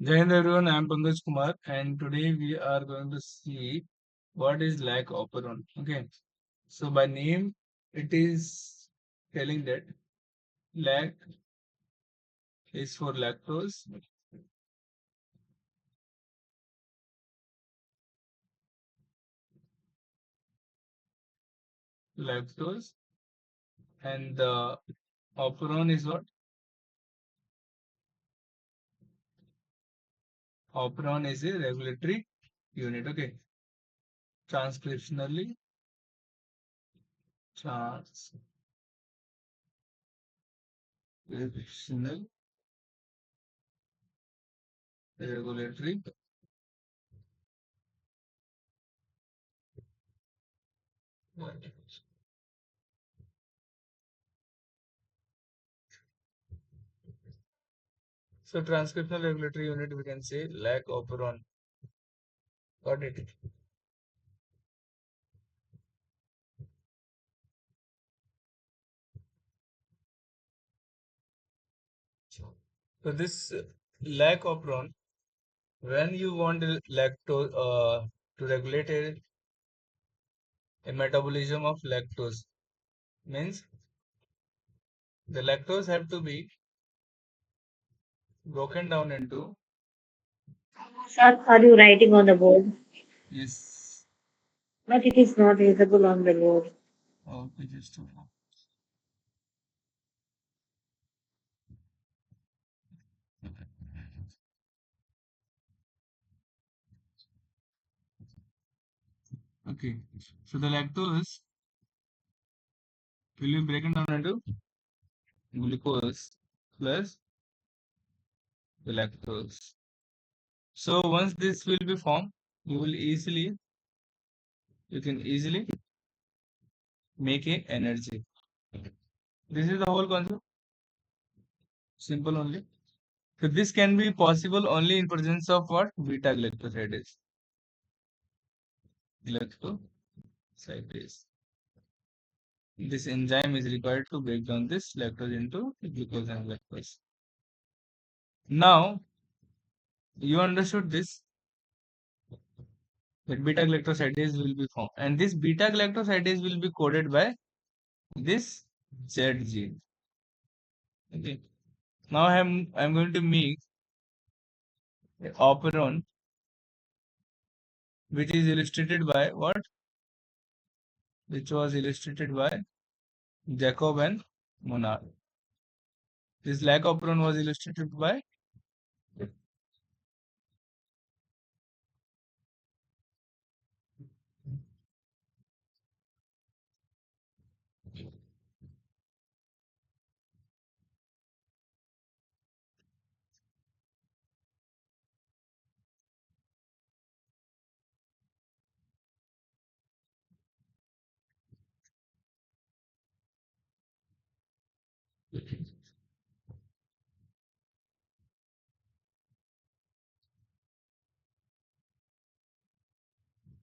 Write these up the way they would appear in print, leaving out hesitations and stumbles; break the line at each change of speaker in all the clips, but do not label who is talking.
Jai Hind everyone, I am Pankaj Kumar and today we are going to see what is Lac Operon. Okay, so by name it is telling that Lac is for lactose, lactose, and the operon is what? Operon is a regulatory unit. Okay, transcriptionally transcriptional regulatory. So transcriptional regulatory unit we can say Lac Operon. Got it? So this Lac Operon, when you want lactose to regulate a metabolism of lactose, means the lactose have to be broken down into.
What are you writing on the board?
Yes.
But it is not visible on the board.
Okay, just hold on. Okay, so the lactose will be broken down into glucose plus the lactose. So once this will be formed, you can easily make a energy. This is the whole concept. Simple only. So this can be possible only in presence of what? Beta galactosidase. Galactosidase. This enzyme is required to break down this lactose into glucose and lactose. Now you understood this, that beta galactosidase will be formed, and this beta galactosidase will be coded by this Z gene. Okay. Now I'm going to make operon, which is illustrated by what? Which was illustrated by Jacob and Monod. This Lac Operon was illustrated by.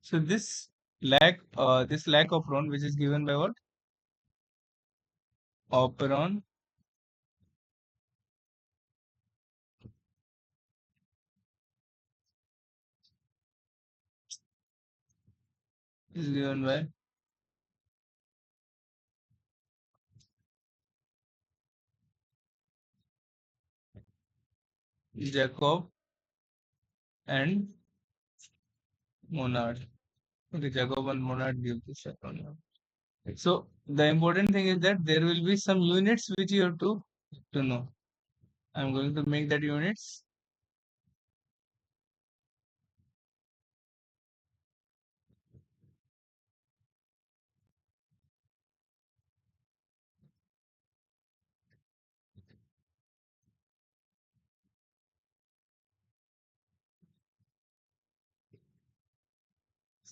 So this Lac Operon, which is given by what? Operon is given by Jacob and Monod. Okay, Jacob and Monod give this operon. So the important thing is that there will be some units which you have to know. I'm going to make that units.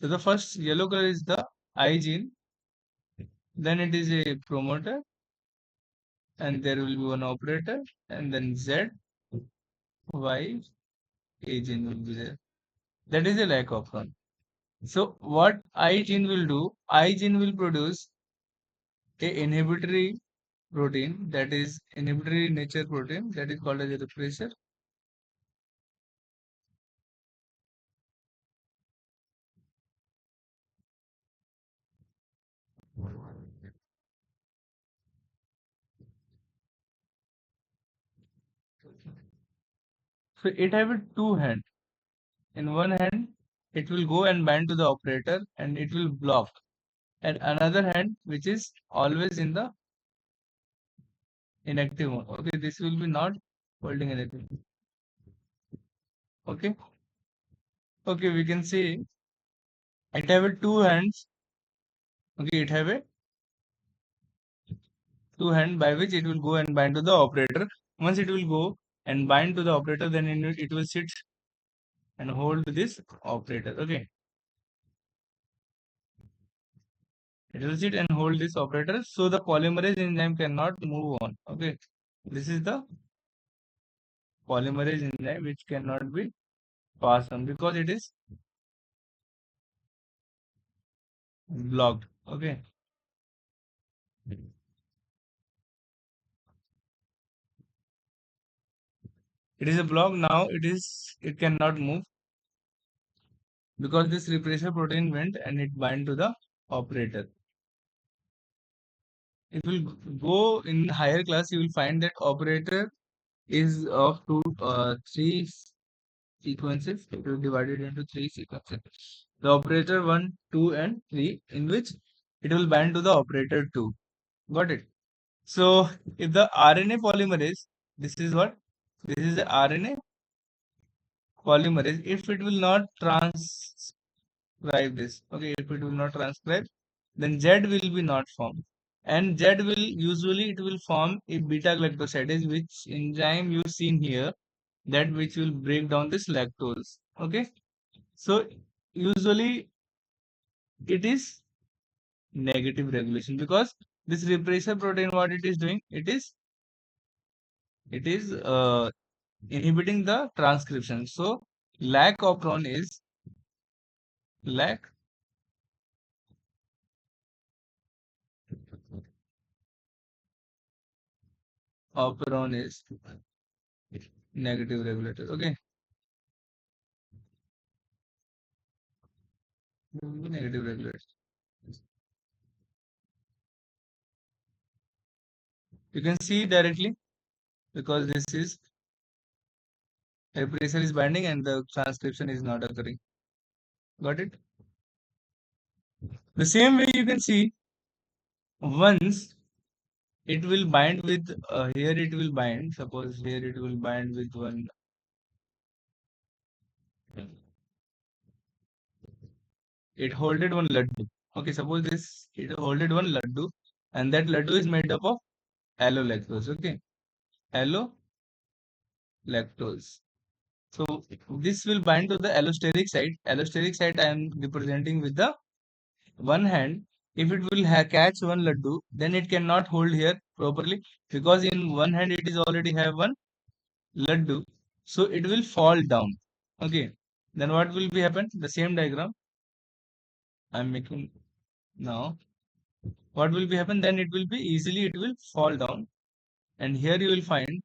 So the first yellow color is the I gene, then it is a promoter, and there will be one operator, and then Z, Y, A gene will be there. That is a lack of one. So what I gene will do? I gene will produce a inhibitory protein, that is inhibitory nature protein, that is called as a repressor. So it have a two hand. In one hand, it will go and bind to the operator and it will block. And another hand, which is always in the inactive mode. Okay, this will be not holding anything. Okay. Okay, we can see it have a two hands. Okay, it have a two hand by which it will go and bind to the operator. Once it will go and bind to the operator, then it will sit and hold this operator. Okay, it will sit and hold this operator. So the polymerase enzyme cannot move on. Okay, this is the polymerase enzyme which cannot be passed on because it is blocked. Okay, it is a block now. It cannot move because this repressor protein went and it bind to the operator. If you go in higher class, you will find that operator is of three sequences. It will divided into three sequences. The operator 1, 2, and 3, in which it will bind to the operator 2. Got it? So if the RNA polymerase, this is what? This is the RNA polymerase. If it will not transcribe this, okay, if it will not transcribe, then Z will be not formed. And Z will usually it will form a beta galactosidase, which enzyme you seen here, that which will break down this lactose. Okay, so usually it is negative regulation because this repressor protein, what it is doing, it is inhibiting the transcription. So lac operon is lac operon is negative regulator. Okay, negative regulator. You can see directly because this is repressor is binding and the transcription is not occurring. Got it? The same way you can see once it will bind with here it will bind. Suppose here it will bind with one. It holded one laddu. Okay, suppose this it holded one laddu, and that laddu is made up of allolactose. Okay, allolactose. So this will bind to the allosteric site. Allosteric site I am representing with the one hand. If it will catch one laddu, then it cannot hold here properly because in one hand it is already have one laddu, so it will fall down. Okay, then what will be happen? The same diagram I am making now. What will be happen? Then it will be easily it will fall down, and here you will find.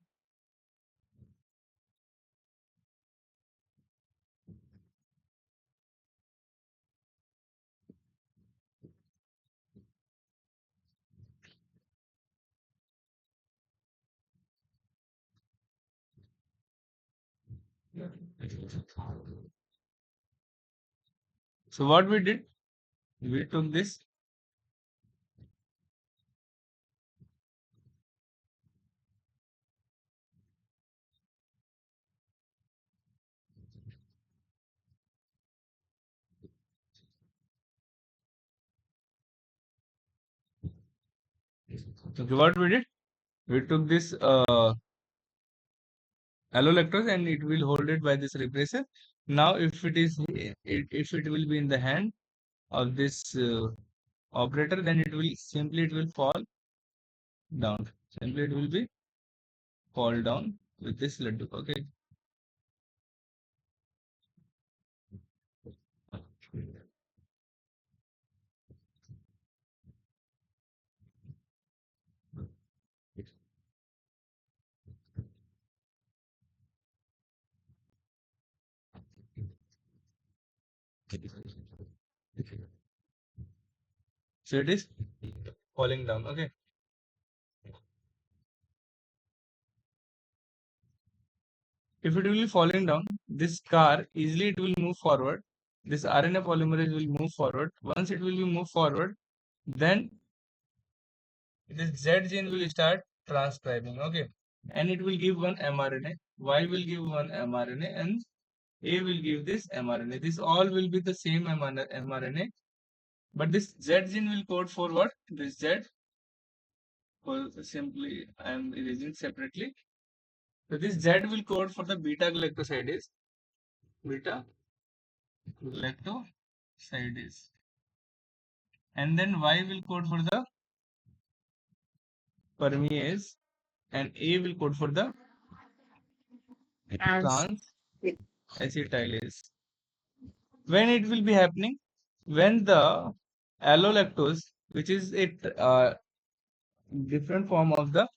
So what we did? We took this. Okay, what we did? We took this allolactose and it will hold it by this repressor. Now, if it will be in the hand of this operator, then it will fall down. Simply it will be fall down with this laddu. Okay. So it is falling down. Okay. If it will be falling down, this car easily it will move forward. This RNA polymerase will move forward. Once it will be move forward, then this Z gene will start transcribing. Okay, and it will give one mRNA. Y will give one mRNA, and A will give this mRNA. This all will be the same mRNA, but this Z gene will code for what? This Z, for simply I am erasing separately. So this Z will code for the beta galactosidase. Beta galactosidase. And then Y will code for the permease, and A will code for the
Trans.
transacetylase. When it will be happening? When the allolactose, which is a different form of the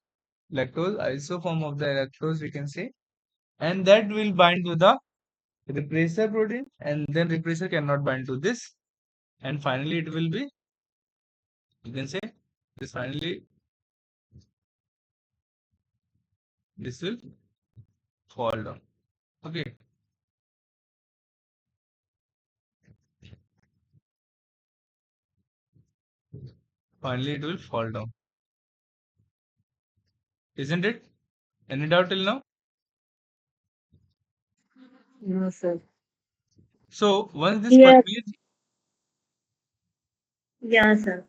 lactose, isoform of the lactose, we can say, and that will bind to the repressor protein, and then repressor cannot bind to this, and finally it will be, you can say, this finally this will fall down. Okay, finally it will fall down, isn't it? Any doubt till now?
No, sir.
So once this
Here,
permeates,
yeah, sir.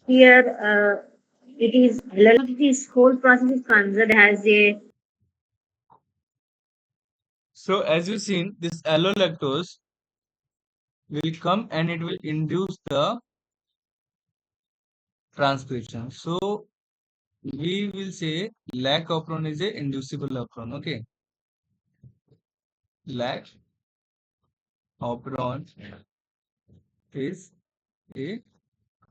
Here, it is this whole process is considered as a
so as you seen, this allolactose will come and it will induce the transcription. So we will say Lac Operon is a inducible operon. Okay, Lac Operon is a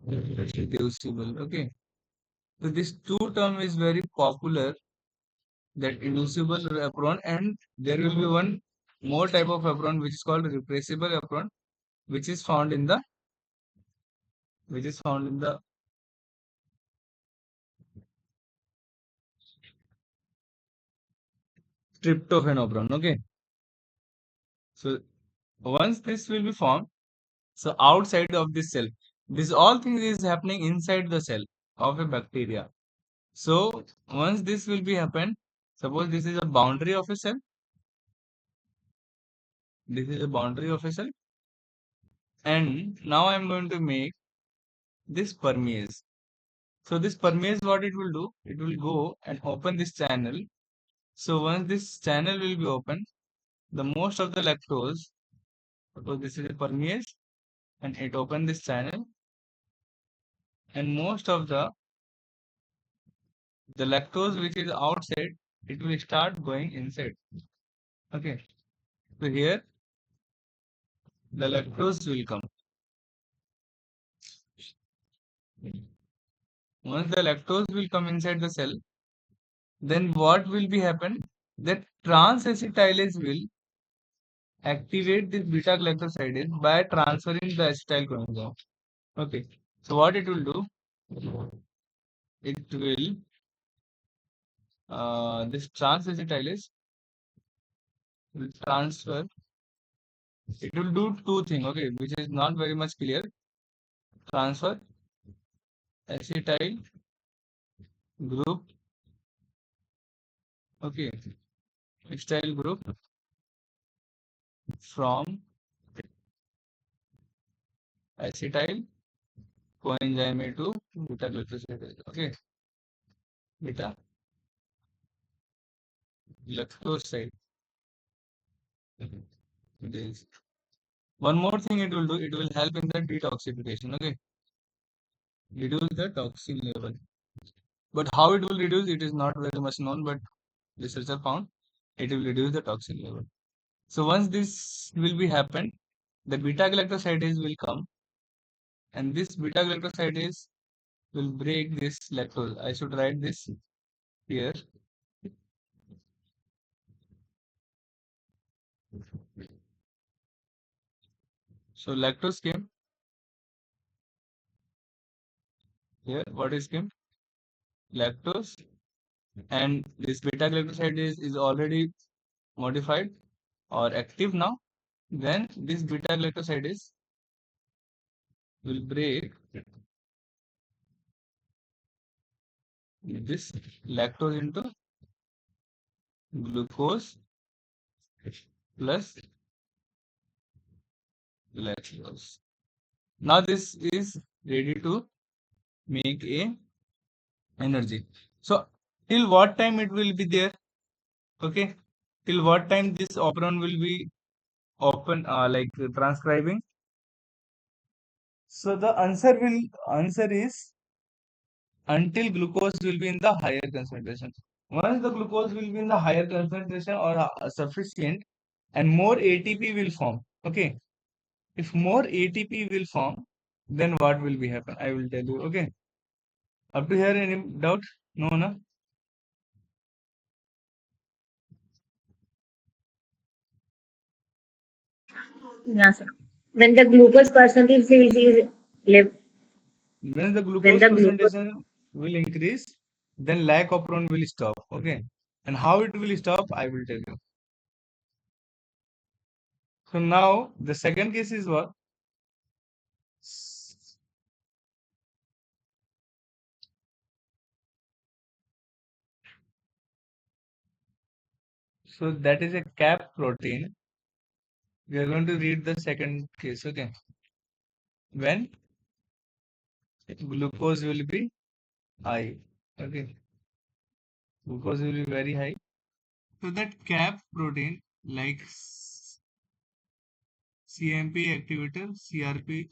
inducible. Okay, so this two term is very popular, that inducible operon, and there will be one more type of operon which is called repressible operon, which is found in the tryptophan operon. Okay, so once this will be formed, so outside of this cell, this all things is happening inside the cell of a bacteria. So once this will be happen, suppose this is a boundary of a cell, this is a boundary of a cell, and now I am going to make this permease. So this permease, what it will do, it will go and open this channel. So once this channel will be open, the most of the lactose, suppose this is a permease, and it open this channel, and most of the lactose which is outside, it will start going inside. Okay, so here the lactose will come. Once the lactose will come inside the cell, then what will be happen? That transacetylase will activate this beta galactosidase by transferring the acetyl chromosome. Okay, so what it will do? It will this transacetylase will transfer. It will do two things. Okay, which is not very much clear. Transfer acetyl group. Okay, acetyl group from acetyl coenzyme to beta galactosidase. Okay, beta galactoside. This. One more thing it will do, it will help in the detoxification. Okay, reduce the toxin level. But how it will reduce, it is not very much known. But researcher found it will reduce the toxin level. So once this will be happen, the beta galactosidase will come, and this beta galactosidase will break this lactose. I should write this here. So lactose came here. What is came? Lactose, and this beta galactosidase is already modified or active now, then this beta glycosides will break this lactose into glucose plus lactose. Now this is ready to make a energy. So till what time it will be there? Okay, till what time this operon will be open, like transcribing? So the answer is until glucose will be in the higher concentration. Once the glucose will be in the higher concentration or sufficient, and more ATP will form. Okay, if more ATP will form, then what will be happen? I will tell you. Okay, up to here any doubt? No, no.
Yeah, sir. When the glucose percentage is lev-
When the
when
glucose
the glucose
concentration will increase, then lac operon will stop. Okay, and how it will stop, I will tell you. So now the second case is what? So that is a cap protein. We are going to read the second case. Okay, when glucose will be high. Okay, glucose will be very high. So that cap protein like CMP activator, CRP,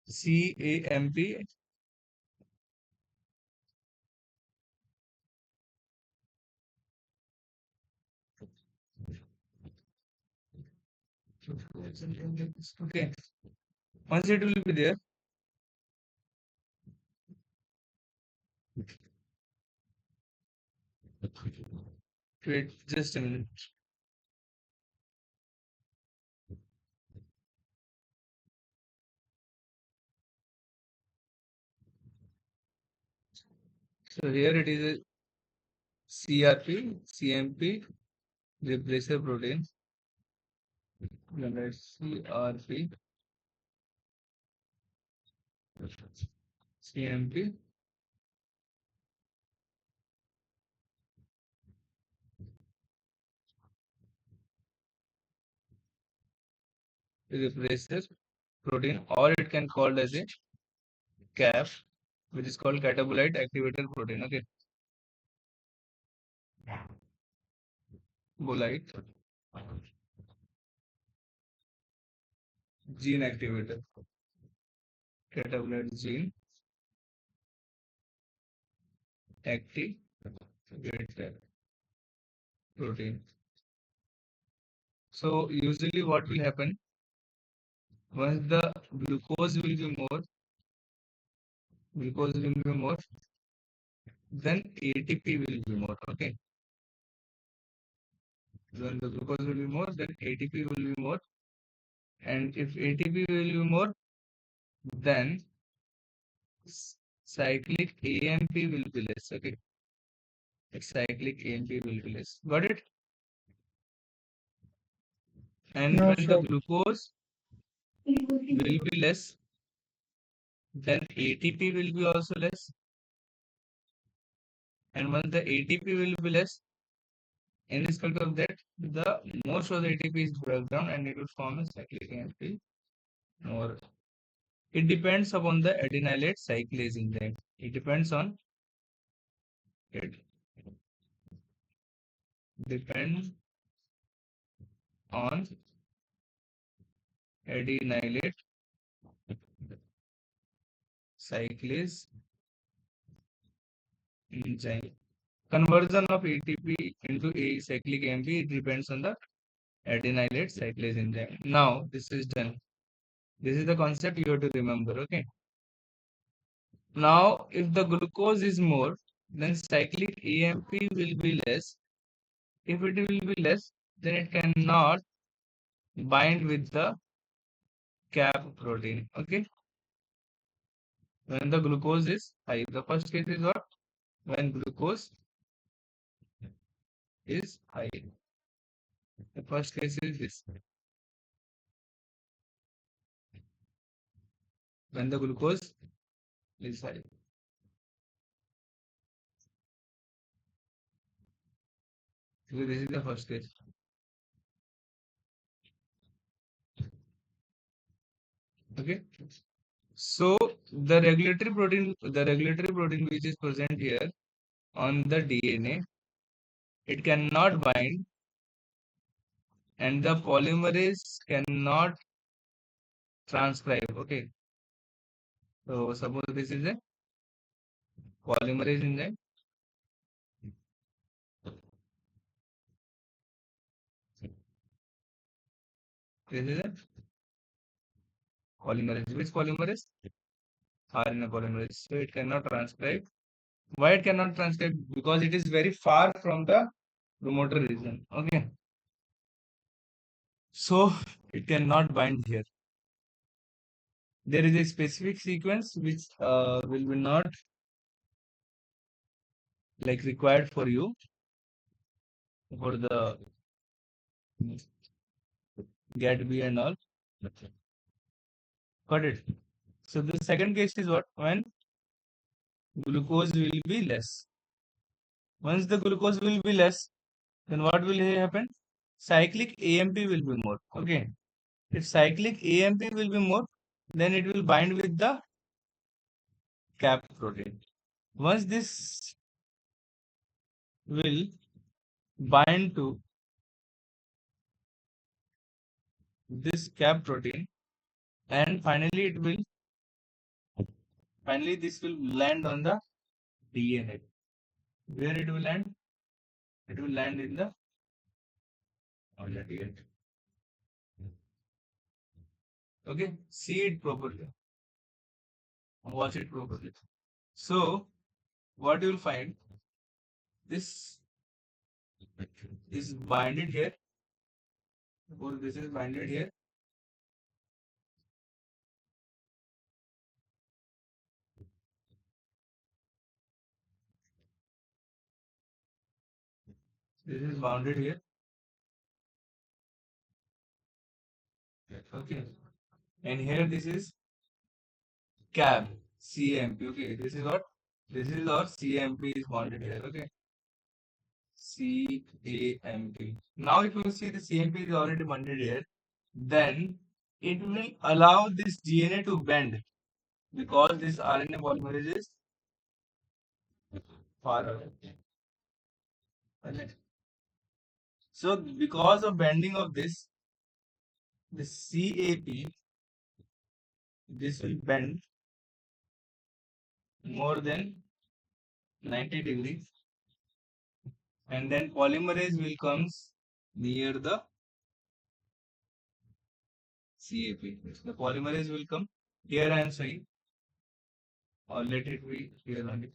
CAMP, okay, once it will be there, wait just a minute. So here it is a CRP, CMP replacer protein. Then let's CRP, CMP replacer protein, or it can called as a CAF, which is called catabolite activator protein. Okay, bolite gene activator, catabolite gene activator protein. So usually what will happen once the glucose will be more, then ATP will be more. Okay, when the glucose will be more, then ATP will be more, and if ATP will be more, then cyclic AMP will be less. Okay, cyclic AMP will be less. Got it? And
no
when the
sure.
glucose will be less, then ATP will be also less. And when the ATP will be less, in respect of that, the most of the ATP is broken down and it will form a cyclic AMP. Or it depends upon the adenylate cyclase enzyme. It depends on it depends on adenylate cyclase enzyme. Conversion of ATP into a cyclic AMP, it depends on the adenylate cyclase enzyme. Now this is done. This is the concept you have to remember. Okay. Now if the glucose is more, then cyclic AMP will be less. If it will be less, then it cannot bind with the cap protein. Okay. When the glucose is high, the first case is what? When glucose is high. The first case is this. When the glucose is high. So this is the first case. Okay. So the regulatory protein which is present here on the DNA, it cannot bind, and the polymerase cannot transcribe. Okay. So suppose this is a polymerase enzyme. This is a polymerase. Which polymerase? RNA polymerase. So it cannot transcribe. Why it cannot transcribe? Because it is very far from the promoter region. Okay. So it cannot bind here. There is a specific sequence which will be not like required for you for the get B and all. Got it. So the second case is what? When glucose will be less. Once the glucose will be less, then what will happen? Cyclic AMP will be more. Okay. If cyclic AMP will be more, then it will bind with the cap protein. Once this will bind to this cap protein, and finally this will land on the DNA. Where it will land? It will land in the on the DNA. Okay, see it properly. Watch it properly. So what you will find, this is binded here. Suppose this is binded here. This is bounded here. Okay. And here this is cab, CMP. Okay. This is what? This is our CMP is bonded here. Okay. CAMP. Now if you see the CMP is already bonded here, then it will allow this DNA to bend because this RNA polymerase is far away. Okay. So because of bending of this CAP, this will bend more than 90 degrees, and then polymerase will comes near the CAP. The polymerase will come here. I am saying, or let it be here only.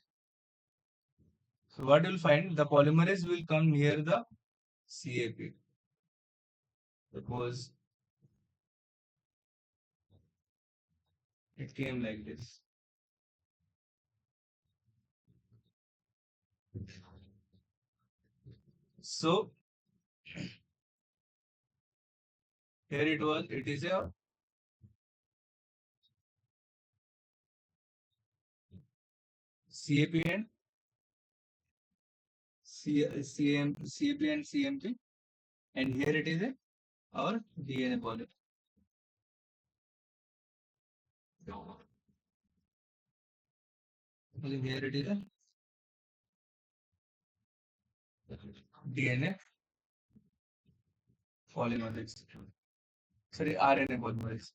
So what you will find, the polymerase will come near the CAP. Suppose it came like this. So here it was. It is a CAP and CAP and CMP, and here it is a our DNA polymer. Here it is a DNA polymerase. Sorry, RNA polymerase.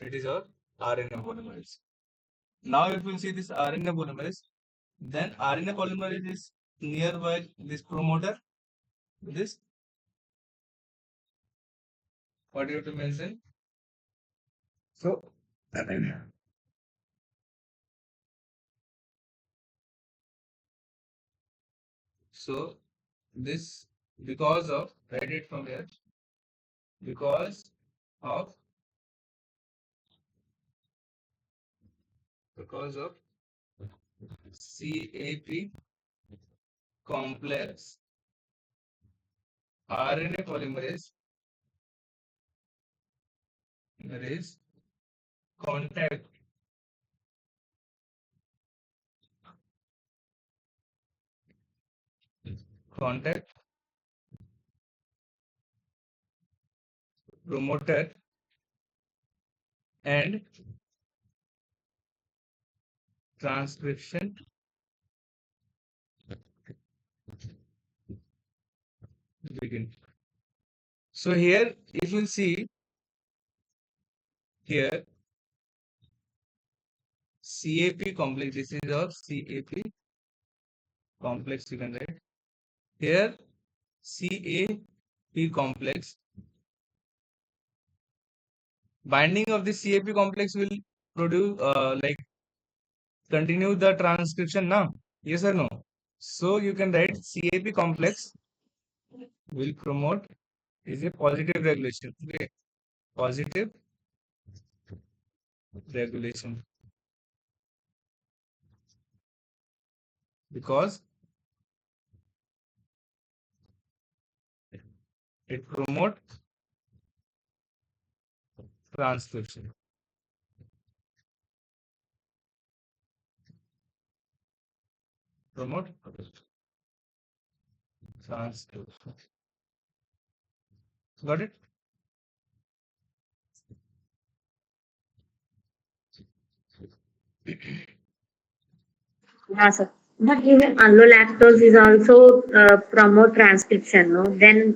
It is our RNA polymerase. Now, if you see this RNA polymerase, then RNA polymerase is nearby this promoter. This, what you have to mention. So, so this, because of, write it from here, because of CAP complex RNA polymerase contact promoter and transcription begin. So here, if you see here, CAP complex, this is our CAP complex, you can write. Here, CAP complex, binding of the CAP complex will produce, like, continue the transcription now. Yes or no? So you can write CAP complex will promote is a positive regulation. Okay, positive regulation because it promote transcription. Promote transcription. Got it?
Yeah, sir. But even allolactose is also promote transcription, no? Then